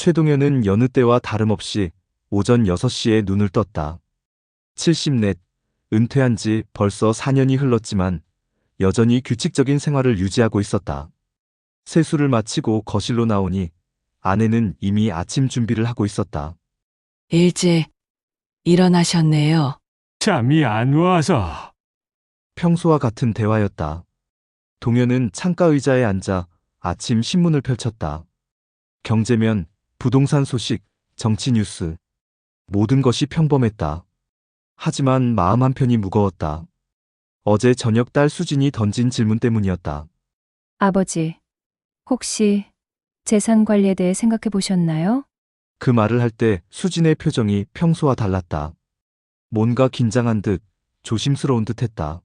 최동현은 여느 때와 다름없이 오전 6시에 눈을 떴다. 74, 은퇴한 지 벌써 4년이 흘렀지만 여전히 규칙적인 생활을 유지하고 있었다. 세수를 마치고 거실로 나오니 아내는 이미 아침 준비를 하고 있었다. 일찍 일어나셨네요. 잠이 안 와서. 평소와 같은 대화였다. 동현은 창가 의자에 앉아 아침 신문을 펼쳤다. 경제면, 부동산 소식, 정치 뉴스. 모든 것이 평범했다. 하지만 마음 한편이 무거웠다. 어제 저녁 딸 수진이 던진 질문 때문이었다. 아버지, 혹시 재산 관리에 대해 생각해 보셨나요? 그 말을 할 때 수진의 표정이 평소와 달랐다. 뭔가 긴장한 듯 조심스러운 듯 했다.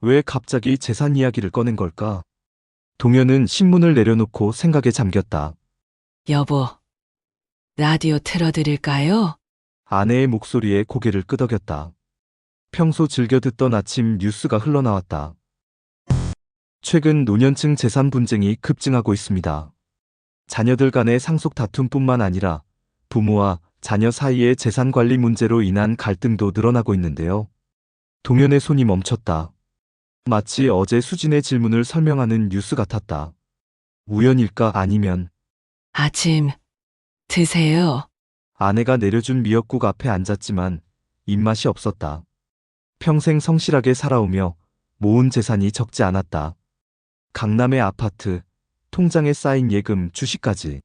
왜 갑자기 재산 이야기를 꺼낸 걸까? 동현은 신문을 내려놓고 생각에 잠겼다. 여보, 라디오 틀어드릴까요? 아내의 목소리에 고개를 끄덕였다. 평소 즐겨 듣던 아침 뉴스가 흘러나왔다. 최근 노년층 재산 분쟁이 급증하고 있습니다. 자녀들 간의 상속 다툼뿐만 아니라 부모와 자녀 사이의 재산 관리 문제로 인한 갈등도 늘어나고 있는데요. 동현의 손이 멈췄다. 마치 어제 수진의 질문을 설명하는 뉴스 같았다. 우연일까 아니면 아침 드세요. 아내가 내려준 미역국 앞에 앉았지만 입맛이 없었다. 평생 성실하게 살아오며 모은 재산이 적지 않았다. 강남의 아파트, 통장에 쌓인 예금, 주식까지.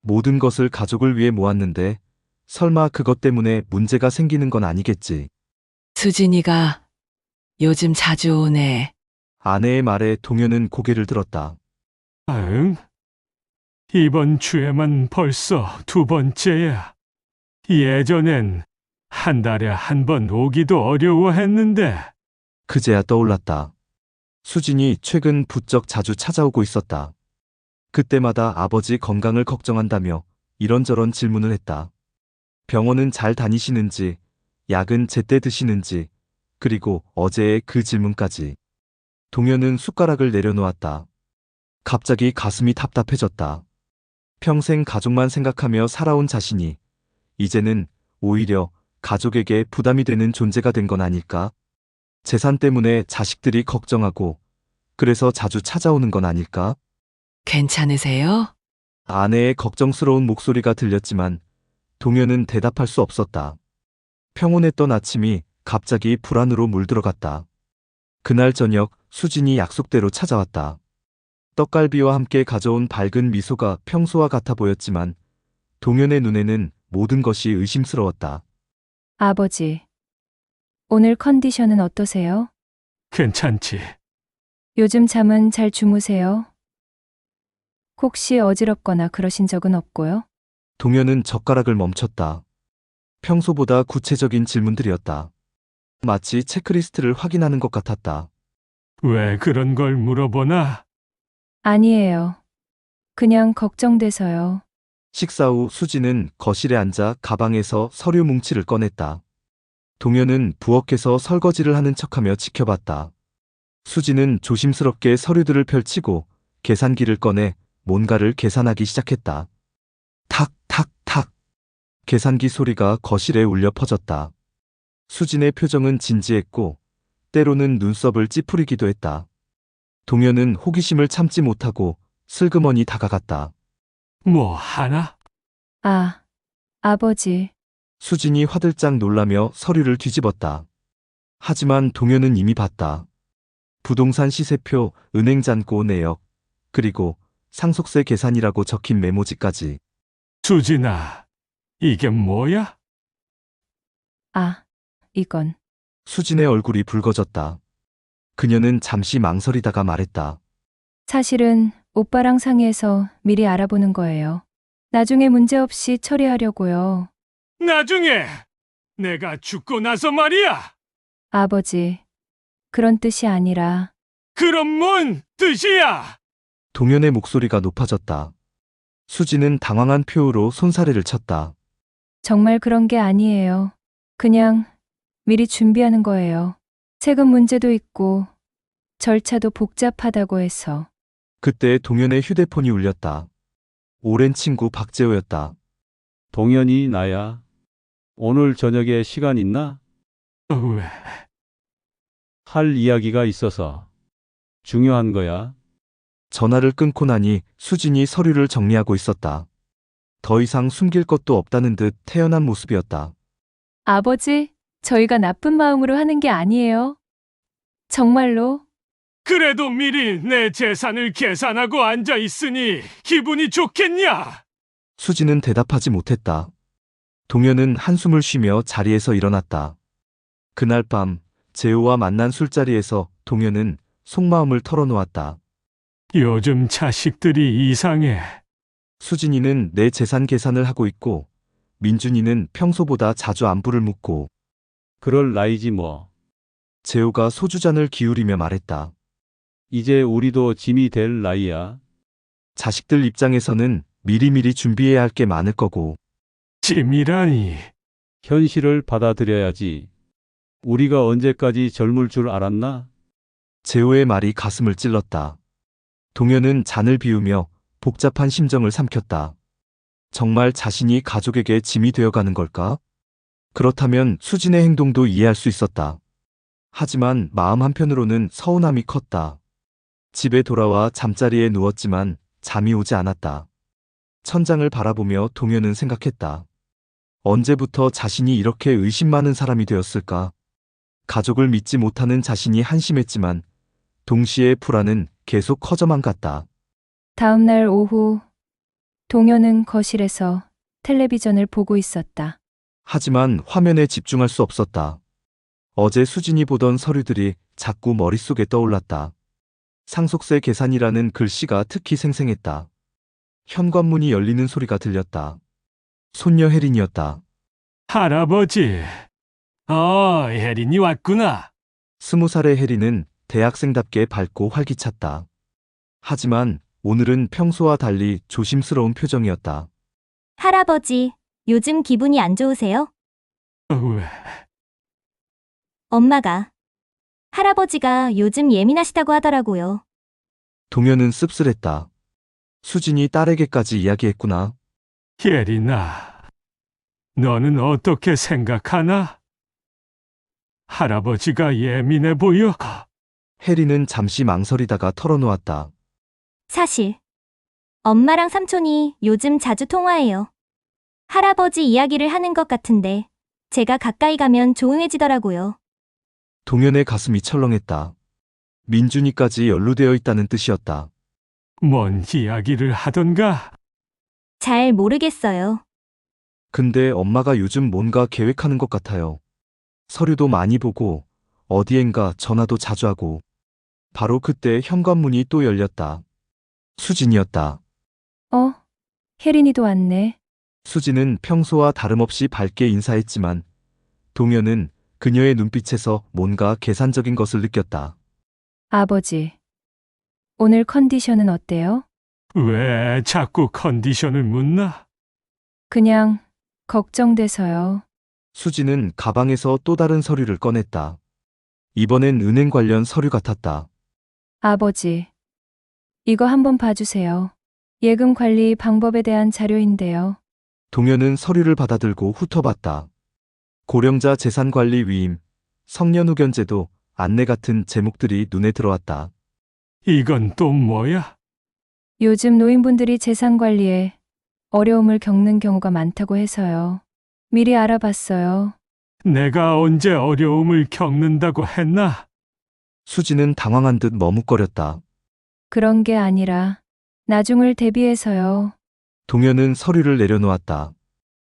모든 것을 가족을 위해 모았는데 설마 그것 때문에 문제가 생기는 건 아니겠지. 수진이가 요즘 자주 오네. 아내의 말에 동현은 고개를 들었다. 응? 이번 주에만 벌써 2번째야. 예전엔 한 달에 한 번 오기도 어려워했는데. 그제야 떠올랐다. 수진이 최근 부쩍 자주 찾아오고 있었다. 그때마다 아버지 건강을 걱정한다며 이런저런 질문을 했다. 병원은 잘 다니시는지, 약은 제때 드시는지, 그리고 어제의 그 질문까지. 동현은 숟가락을 내려놓았다. 갑자기 가슴이 답답해졌다. 평생 가족만 생각하며 살아온 자신이 이제는 오히려 가족에게 부담이 되는 존재가 된 건 아닐까? 재산 때문에 자식들이 걱정하고 그래서 자주 찾아오는 건 아닐까? 괜찮으세요? 아내의 걱정스러운 목소리가 들렸지만 동현은 대답할 수 없었다. 평온했던 아침이 갑자기 불안으로 물들어갔다. 그날 저녁 수진이 약속대로 찾아왔다. 떡갈비와 함께 가져온 밝은 미소가 평소와 같아 보였지만 동현의 눈에는 모든 것이 의심스러웠다. 아버지, 오늘 컨디션은 어떠세요? 괜찮지. 요즘 잠은 잘 주무세요? 혹시 어지럽거나 그러신 적은 없고요? 동현은 젓가락을 멈췄다. 평소보다 구체적인 질문들이었다. 마치 체크리스트를 확인하는 것 같았다. 왜 그런 걸 물어보나? 아니에요. 그냥 걱정돼서요. 식사 후 수지는 거실에 앉아 가방에서 서류 뭉치를 꺼냈다. 동현은 부엌에서 설거지를 하는 척하며 지켜봤다. 수지는 조심스럽게 서류들을 펼치고 계산기를 꺼내 뭔가를 계산하기 시작했다. 탁, 탁, 탁. 계산기 소리가 거실에 울려 퍼졌다. 수진의 표정은 진지했고 때로는 눈썹을 찌푸리기도 했다. 동현은 호기심을 참지 못하고 슬그머니 다가갔다. 뭐 하나? 아, 아버지, 수진이 화들짝 놀라며 서류를 뒤집었다. 하지만 동현은 이미 봤다. 부동산 시세표, 은행 잔고 내역, 그리고 상속세 계산이라고 적힌 메모지까지. 수진아, 이게 뭐야? 아, 이건. 수진의 얼굴이 붉어졌다. 그녀는 잠시 망설이다가 말했다. 사실은 오빠랑 상의해서 미리 알아보는 거예요. 나중에 문제없이 처리하려고요. 나중에 내가 죽고 나서 말이야. 아버지, 그런 뜻이 아니라 그럼 뭔 뜻이야? 동현의 목소리가 높아졌다. 수진은 당황한 표우로 손사래를 쳤다. 정말 그런 게 아니에요. 그냥 미리 준비하는 거예요. 세금 문제도 있고 절차도 복잡하다고 해서. 그때 동현의 휴대폰이 울렸다. 오랜 친구 박재호였다. 동현이 나야. 오늘 저녁에 시간 있나? 왜? 할 이야기가 있어서. 중요한 거야. 전화를 끊고 나니 수진이 서류를 정리하고 있었다. 더 이상 숨길 것도 없다는 듯 태연한 모습이었다. 아버지, 저희가 나쁜 마음으로 하는 게 아니에요. 정말로. 그래도 미리 내 재산을 계산하고 앉아 있으니 기분이 좋겠냐? 수진은 대답하지 못했다. 동현은 한숨을 쉬며 자리에서 일어났다. 그날 밤 재호와 만난 술자리에서 동현은 속마음을 털어놓았다. 요즘 자식들이 이상해. 수진이는 내 재산 계산을 하고 있고 민준이는 평소보다 자주 안부를 묻고 그럴 나이지 뭐. 재호가 소주잔을 기울이며 말했다. 이제 우리도 짐이 될 나이야. 자식들 입장에서는 미리미리 준비해야 할 게 많을 거고 짐이라니. 현실을 받아들여야지. 우리가 언제까지 젊을 줄 알았나? 재호의 말이 가슴을 찔렀다. 동현은 잔을 비우며 복잡한 심정을 삼켰다. 정말 자신이 가족에게 짐이 되어가는 걸까? 그렇다면 수진의 행동도 이해할 수 있었다. 하지만 마음 한편으로는 서운함이 컸다. 집에 돌아와 잠자리에 누웠지만 잠이 오지 않았다. 천장을 바라보며 동현은 생각했다. 언제부터 자신이 이렇게 의심 많은 사람이 되었을까? 가족을 믿지 못하는 자신이 한심했지만 동시에 불안은 계속 커져만 갔다. 다음 날 오후, 동현은 거실에서 텔레비전을 보고 있었다. 하지만 화면에 집중할 수 없었다. 어제 수진이 보던 서류들이 자꾸 머릿속에 떠올랐다. 상속세 계산이라는 글씨가 특히 생생했다. 현관문이 열리는 소리가 들렸다. 손녀 혜린이었다. 할아버지. 혜린이 왔구나. 20살의 혜린은 대학생답게 밝고 활기찼다. 하지만 오늘은 평소와 달리 조심스러운 표정이었다. 할아버지, 요즘 기분이 안 좋으세요? 왜? 엄마가. 할아버지가 요즘 예민하시다고 하더라고요. 동현은 씁쓸했다. 수진이 딸에게까지 이야기했구나. 혜린아, 너는 어떻게 생각하나? 할아버지가 예민해 보여. 혜린은 잠시 망설이다가 털어놓았다. 사실, 엄마랑 삼촌이 요즘 자주 통화해요. 할아버지 이야기를 하는 것 같은데, 제가 가까이 가면 조용해지더라고요. 동현의 가슴이 철렁했다. 민준이까지 연루되어 있다는 뜻이었다. 뭔 이야기를 하던가? 잘 모르겠어요. 근데 엄마가 요즘 뭔가 계획하는 것 같아요. 서류도 많이 보고 어디엔가 전화도 자주 하고. 바로 그때 현관문이 또 열렸다. 수진이었다. 혜린이도 왔네. 수진은 평소와 다름없이 밝게 인사했지만 동현은 그녀의 눈빛에서 뭔가 계산적인 것을 느꼈다. 아버지, 오늘 컨디션은 어때요? 왜 자꾸 컨디션을 묻나? 그냥 걱정돼서요. 수진은 가방에서 또 다른 서류를 꺼냈다. 이번엔 은행 관련 서류 같았다. 아버지, 이거 한번 봐주세요. 예금 관리 방법에 대한 자료인데요. 동현은 서류를 받아들고 훑어봤다. 고령자 재산관리 위임, 성년후견제도, 안내 같은 제목들이 눈에 들어왔다. 이건 또 뭐야? 요즘 노인분들이 재산 관리에 어려움을 겪는 경우가 많다고 해서요. 미리 알아봤어요. 내가 언제 어려움을 겪는다고 했나? 수진은 당황한 듯 머뭇거렸다. 그런 게 아니라 나중을 대비해서요. 동현은 서류를 내려놓았다.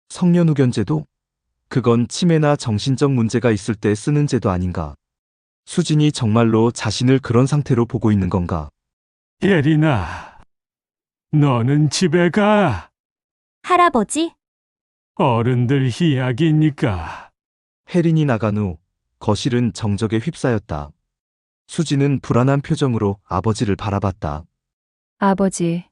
성년후견제도? 그건 치매나 정신적 문제가 있을 때 쓰는 제도 아닌가? 수진이 정말로 자신을 그런 상태로 보고 있는 건가? 예린아, 너는 집에 가. 할아버지? 어른들 이야기니까. 혜린이 나간 후 거실은 정적에 휩싸였다. 수진은 불안한 표정으로 아버지를 바라봤다. 아버지,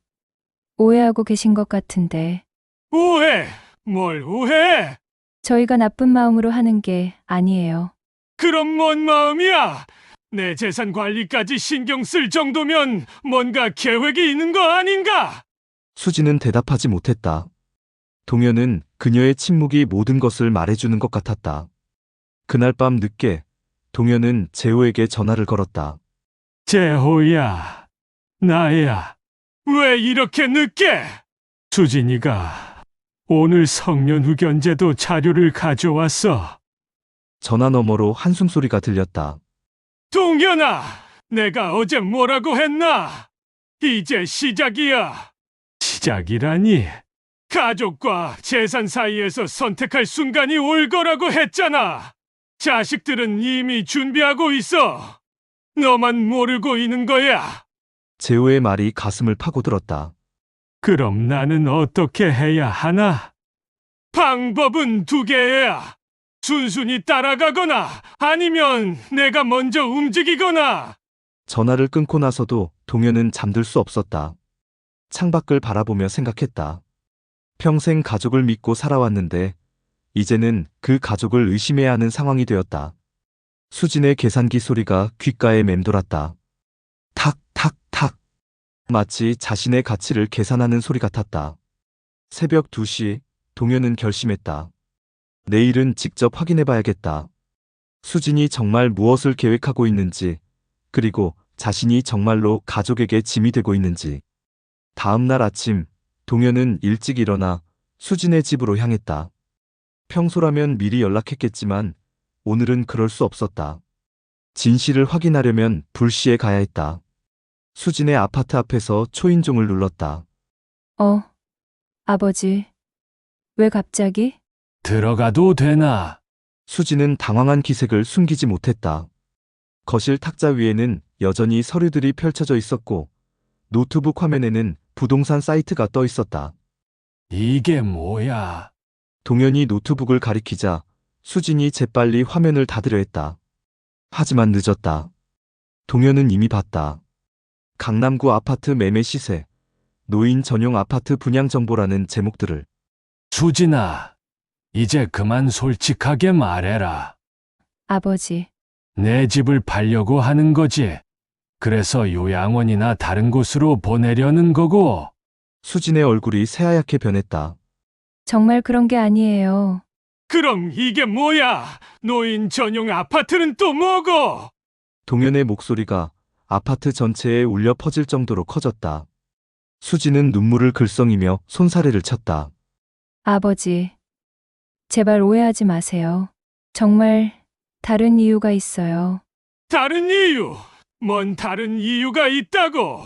오해하고 계신 것 같은데 오해! 뭘 오해? 저희가 나쁜 마음으로 하는 게 아니에요. 그럼 뭔 마음이야? 내 재산 관리까지 신경 쓸 정도면 뭔가 계획이 있는 거 아닌가? 수지는 대답하지 못했다. 동현은 그녀의 침묵이 모든 것을 말해주는 것 같았다. 그날 밤 늦게 동현은 재호에게 전화를 걸었다. 재호야, 나야. 왜 이렇게 늦게? 수진이가 오늘 성년후견제도 자료를 가져왔어. 전화 너머로 한숨 소리가 들렸다. 동현아, 내가 어제 뭐라고 했나? 이제 시작이야. 시작이라니. 가족과 재산 사이에서 선택할 순간이 올 거라고 했잖아. 자식들은 이미 준비하고 있어. 너만 모르고 있는 거야. 재호의 말이 가슴을 파고들었다. 그럼 나는 어떻게 해야 하나? 방법은 두 개야. 순순히 따라가거나 아니면 내가 먼저 움직이거나. 전화를 끊고 나서도 동현은 잠들 수 없었다. 창밖을 바라보며 생각했다. 평생 가족을 믿고 살아왔는데 이제는 그 가족을 의심해야 하는 상황이 되었다. 수진의 계산기 소리가 귓가에 맴돌았다. 탁, 탁, 탁. 마치 자신의 가치를 계산하는 소리 같았다. 새벽 2시, 동현은 결심했다. 내일은 직접 확인해봐야겠다. 수진이 정말 무엇을 계획하고 있는지, 그리고 자신이 정말로 가족에게 짐이 되고 있는지. 다음 날 아침, 동현은 일찍 일어나 수진의 집으로 향했다. 평소라면 미리 연락했겠지만 오늘은 그럴 수 없었다. 진실을 확인하려면 불시에 가야 했다. 수진의 아파트 앞에서 초인종을 눌렀다. 아버지. 왜 갑자기? 들어가도 되나? 수진은 당황한 기색을 숨기지 못했다. 거실 탁자 위에는 여전히 서류들이 펼쳐져 있었고 노트북 화면에는 부동산 사이트가 떠 있었다. 이게 뭐야? 동현이 노트북을 가리키자 수진이 재빨리 화면을 닫으려 했다. 하지만 늦었다. 동현은 이미 봤다. 강남구 아파트 매매 시세, 노인 전용 아파트 분양 정보라는 제목들을. 수진아, 이제 그만 솔직하게 말해라. 아버지. 내 집을 팔려고 하는 거지. 그래서 요양원이나 다른 곳으로 보내려는 거고. 수진의 얼굴이 새하얗게 변했다. 정말 그런 게 아니에요. 그럼 이게 뭐야? 노인 전용 아파트는 또 뭐고? 동현의 목소리가 아파트 전체에 울려 퍼질 정도로 커졌다. 수진은 눈물을 글썽이며 손사래를 쳤다. 아버지. 제발 오해하지 마세요. 정말 다른 이유가 있어요. 다른 이유? 뭔 다른 이유가 있다고?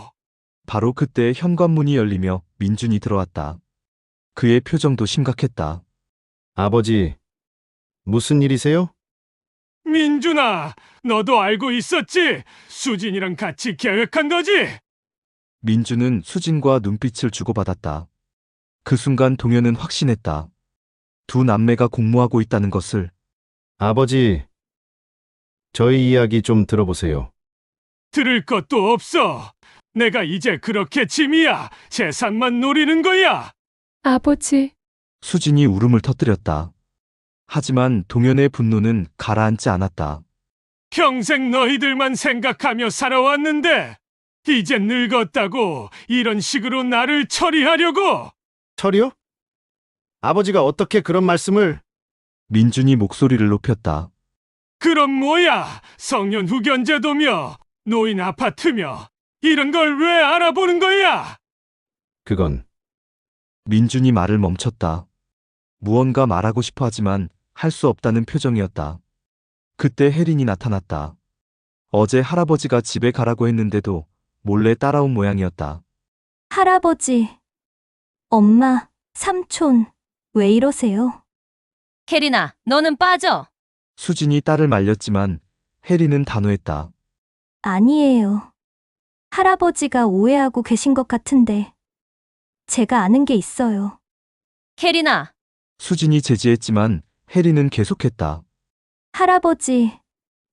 바로 그때 현관문이 열리며 민준이 들어왔다. 그의 표정도 심각했다. 아버지, 무슨 일이세요? 민준아, 너도 알고 있었지? 수진이랑 같이 계획한 거지? 민준은 수진과 눈빛을 주고받았다. 그 순간 동현은 확신했다. 두 남매가 공모하고 있다는 것을. 아버지, 저희 이야기 좀 들어보세요. 들을 것도 없어. 내가 이제 그렇게 짐이야. 재산만 노리는 거야. 아버지. 수진이 울음을 터뜨렸다. 하지만 동현의 분노는 가라앉지 않았다. 평생 너희들만 생각하며 살아왔는데 이제 늙었다고 이런 식으로 나를 처리하려고. 철이요? 아버지가 어떻게 그런 말씀을... 민준이 목소리를 높였다. 그럼 뭐야? 성년 후견제도며 노인 아파트며 이런 걸 왜 알아보는 거야? 그건 민준이 말을 멈췄다. 무언가 말하고 싶어 하지만 할 수 없다는 표정이었다. 그때 혜린이 나타났다. 어제 할아버지가 집에 가라고 했는데도 몰래 따라온 모양이었다. 할아버지, 엄마, 삼촌, 왜 이러세요? 혜린아, 너는 빠져. 수진이 딸을 말렸지만 혜린은 단호했다. 아니에요. 할아버지가 오해하고 계신 것 같은데. 제가 아는 게 있어요. 혜린아, 수진이 제지했지만 혜린은 계속했다. 할아버지,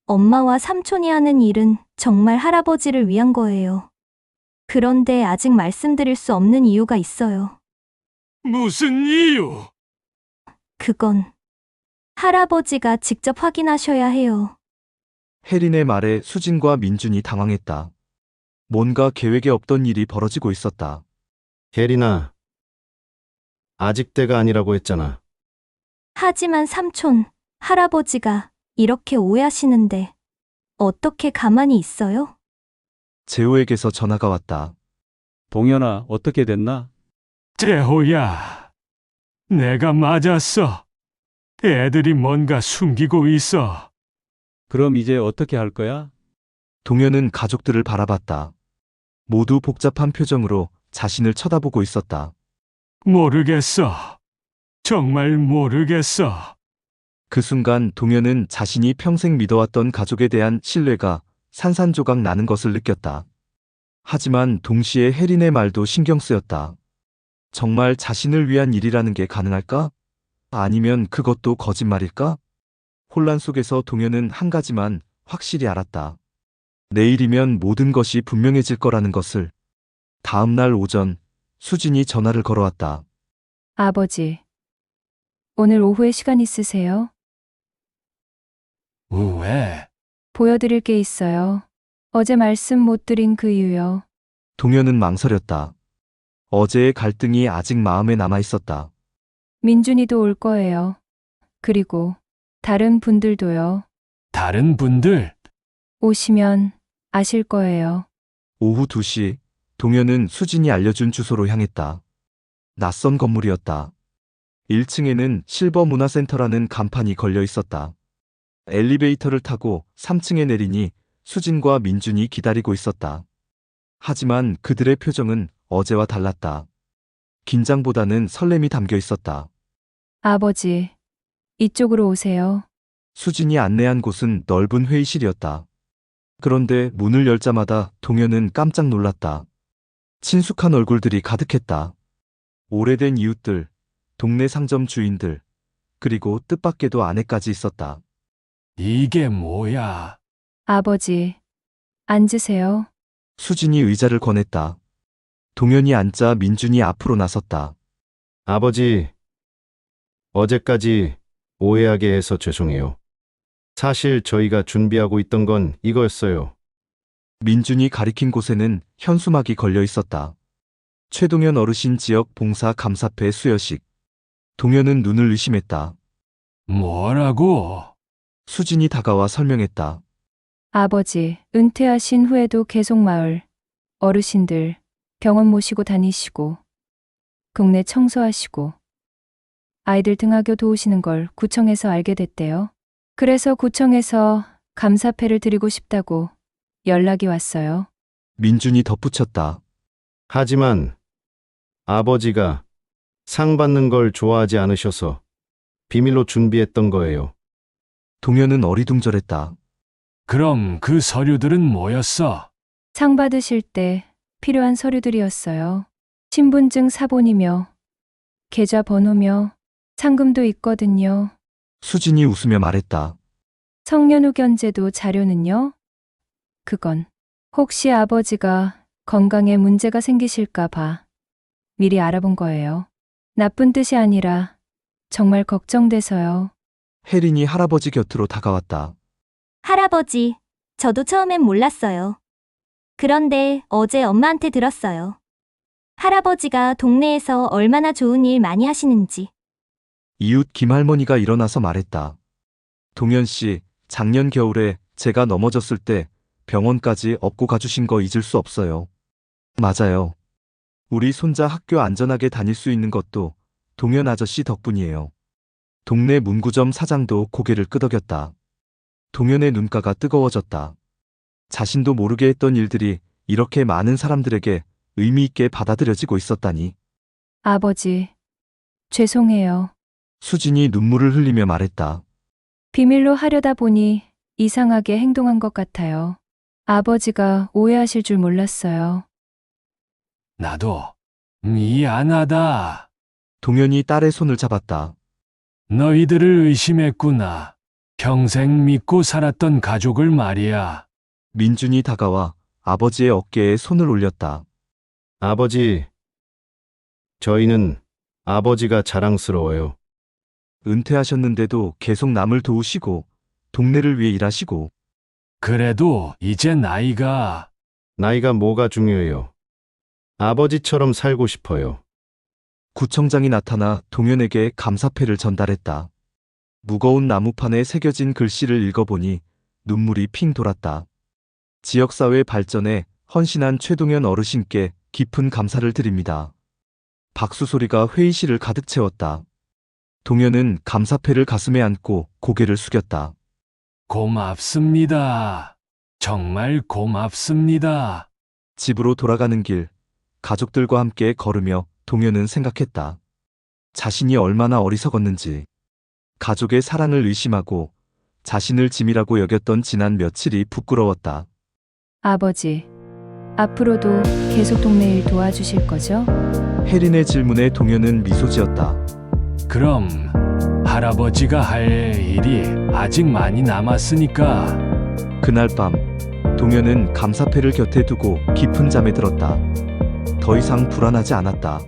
엄마와 삼촌이 하는 일은 정말 할아버지를 위한 거예요. 그런데 아직 말씀드릴 수 없는 이유가 있어요. 무슨 이유? 그건 할아버지가 직접 확인하셔야 해요. 혜린의 말에 수진과 민준이 당황했다. 뭔가 계획에 없던 일이 벌어지고 있었다. 혜린아, 아직 때가 아니라고 했잖아. 하지만 삼촌, 할아버지가 이렇게 오해하시는데 어떻게 가만히 있어요? 재호에게서 전화가 왔다. 동현아, 어떻게 됐나? 재호야, 내가 맞았어. 애들이 뭔가 숨기고 있어. 그럼 이제 어떻게 할 거야? 동현은 가족들을 바라봤다. 모두 복잡한 표정으로 자신을 쳐다보고 있었다. 모르겠어. 정말 모르겠어. 그 순간 동현은 자신이 평생 믿어왔던 가족에 대한 신뢰가 산산조각 나는 것을 느꼈다. 하지만 동시에 혜린의 말도 신경 쓰였다. 정말 자신을 위한 일이라는 게 가능할까? 아니면 그것도 거짓말일까? 혼란 속에서 동현은 한 가지만 확실히 알았다. 내일이면 모든 것이 분명해질 거라는 것을. 다음 날 오전, 수진이 전화를 걸어왔다. 아버지, 오늘 오후에 시간 있으세요? 왜? 보여드릴 게 있어요. 어제 말씀 못 드린 그 이유요. 동현은 망설였다. 어제의 갈등이 아직 마음에 남아 있었다. 민준이도 올 거예요. 그리고 다른 분들도요. 다른 분들? 오시면 아실 거예요. 오후 2시, 동현은 수진이 알려준 주소로 향했다. 낯선 건물이었다. 1층에는 실버문화센터라는 간판이 걸려 있었다. 엘리베이터를 타고 3층에 내리니 수진과 민준이 기다리고 있었다. 하지만 그들의 표정은 어제와 달랐다. 긴장보다는 설렘이 담겨 있었다. 아버지, 이쪽으로 오세요. 수진이 안내한 곳은 넓은 회의실이었다. 그런데 문을 열자마자 동현은 깜짝 놀랐다. 친숙한 얼굴들이 가득했다. 오래된 이웃들, 동네 상점 주인들, 그리고 뜻밖에도 아내까지 있었다. 이게 뭐야? 아버지, 앉으세요. 수진이 의자를 권했다. 동현이 앉자 민준이 앞으로 나섰다. 아버지, 어제까지 오해하게 해서 죄송해요. 사실 저희가 준비하고 있던 건 이거였어요. 민준이 가리킨 곳에는 현수막이 걸려 있었다. 최동현 어르신 지역 봉사 감사패 수여식. 동현은 눈을 의심했다. 뭐라고? 수진이 다가와 설명했다. 아버지, 은퇴하신 후에도 계속 마을 어르신들 병원 모시고 다니시고 동네 청소하시고 아이들 등하교 도우시는 걸 구청에서 알게 됐대요. 그래서 구청에서 감사패를 드리고 싶다고 연락이 왔어요. 민준이 덧붙였다. 하지만 아버지가 상 받는 걸 좋아하지 않으셔서 비밀로 준비했던 거예요. 동현은 어리둥절했다. 그럼 그 서류들은 뭐였어? 상 받으실 때 필요한 서류들이었어요. 신분증 사본이며 계좌 번호며 상금도 있거든요. 수진이 웃으며 말했다. 성년후 견제도 자료는요? 그건 혹시 아버지가 건강에 문제가 생기실까 봐 미리 알아본 거예요. 나쁜 뜻이 아니라 정말 걱정돼서요. 혜린이 할아버지 곁으로 다가왔다. 할아버지, 저도 처음엔 몰랐어요. 그런데 어제 엄마한테 들었어요. 할아버지가 동네에서 얼마나 좋은 일 많이 하시는지. 이웃 김할머니가 일어나서 말했다. 동현 씨, 작년 겨울에 제가 넘어졌을 때 병원까지 업고 가주신 거 잊을 수 없어요. 맞아요. 우리 손자 학교 안전하게 다닐 수 있는 것도 동현 아저씨 덕분이에요. 동네 문구점 사장도 고개를 끄덕였다. 동현의 눈가가 뜨거워졌다. 자신도 모르게 했던 일들이 이렇게 많은 사람들에게 의미 있게 받아들여지고 있었다니. 아버지, 죄송해요. 수진이 눈물을 흘리며 말했다. 비밀로 하려다 보니 이상하게 행동한 것 같아요. 아버지가 오해하실 줄 몰랐어요. 나도 미안하다. 동현이 딸의 손을 잡았다. 너희들을 의심했구나. 평생 믿고 살았던 가족을 말이야. 민준이 다가와 아버지의 어깨에 손을 올렸다. 아버지, 저희는 아버지가 자랑스러워요. 은퇴하셨는데도 계속 남을 도우시고 동네를 위해 일하시고 그래도 이제 나이가 나이가 뭐가 중요해요. 아버지처럼 살고 싶어요. 구청장이 나타나 동현에게 감사패를 전달했다. 무거운 나무판에 새겨진 글씨를 읽어보니 눈물이 핑 돌았다. 지역사회 발전에 헌신한 최동현 어르신께 깊은 감사를 드립니다. 박수 소리가 회의실을 가득 채웠다. 동현은 감사패를 가슴에 안고 고개를 숙였다. 고맙습니다. 정말 고맙습니다. 집으로 돌아가는 길, 가족들과 함께 걸으며 동현은 생각했다. 자신이 얼마나 어리석었는지, 가족의 사랑을 의심하고 자신을 짐이라고 여겼던 지난 며칠이 부끄러웠다. 아버지, 앞으로도 계속 동네 일 도와주실 거죠? 혜린의 질문에 동현은 미소 지었다. 그럼 할아버지가 할 일이 아직 많이 남았으니까. 그날 밤, 동현은 감사패를 곁에 두고 깊은 잠에 들었다. 더 이상 불안하지 않았다.